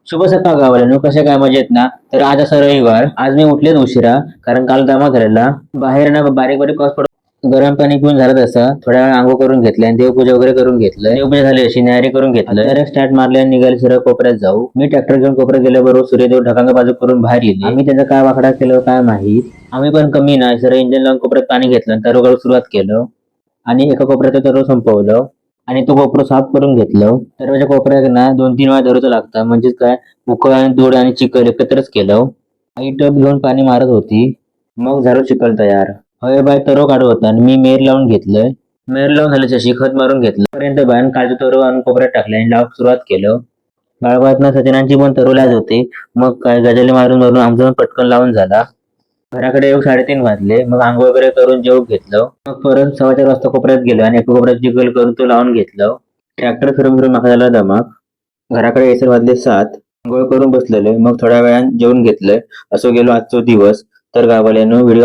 शुभ सकाळ गावाला कशा काय मजेत ना. तर आज असा रविवार, आज मी उठलेच उशिरा कारण काल दमा झालेला. बाहेर ना बारीक बारीक पाऊस पडत. गरम पाणी पिऊन झालं तसं थोड्या वेळ आंघोळ करून घेतलं आणि देवपूजा वगैरे करून घेतलं. देवपूजा झाली अशी न्यारी करून घेतलं. डायरेक्ट स्टार्ट मारले आणि निघाले सरळ कोपऱ्यात जाऊ. मी ट्रॅक्टर घेऊन कोपऱ्यात गेल्याबरोबर सूर्यदेव ढगांग बाजू करून बाहेर येईल. आम्ही त्याचा काय वाकडा केलं काय माहीत. आम्ही पण कमी नाही सरळ इंजिन लावून कोपऱ्यात पाणी घेतलं आणि तरोगाला सुरुवात केलं आणि एका कोपऱ्यात तरो संपवलं आणि तो कोपरं साफ करून घेतलं. दरवाजा कोपऱ्यात ना 2-3 वेळा धरूचं लागतं म्हणजेच काय उकळ आणि धूळ आणि चिखल एकत्रच केलं. आई टब घेऊन पाणी मारत होती. मग झालं चिखल तयार. हवे बाय तरो काढत होता आणि मी मेर लावून घेतलंय. मेर लावून झाल्याशी खत मारून घेतलं पर्यंत बाहेर काजू तरो आणून कोपऱ्यात टाकले आणि लावून सुरुवात केलं. बाळगावात सचिनांची पण तरो लाज होते. मग काय गजाली मारून मारून आमचा पण पटकन लावून झाला. घराकडे येऊ 3:30 वाजले. मग आंघोळ वगैरे करून जेवून घेतलं. मग परत 4:15 वाजता कोपऱ्यात गेलो आणि एका कोपऱ्यात चिखल करून तो लावून घेतलं. ट्रॅक्टर फिरून फिरून माका झाला दमाक. घराकडे येसर वाजले 7. आंघोळ करून बसलेले. मग थोड्या वेळानं जेवून घेतलंय. असं गेलो आजचा दिवस. तर गावाल्यानो व्हिडिओ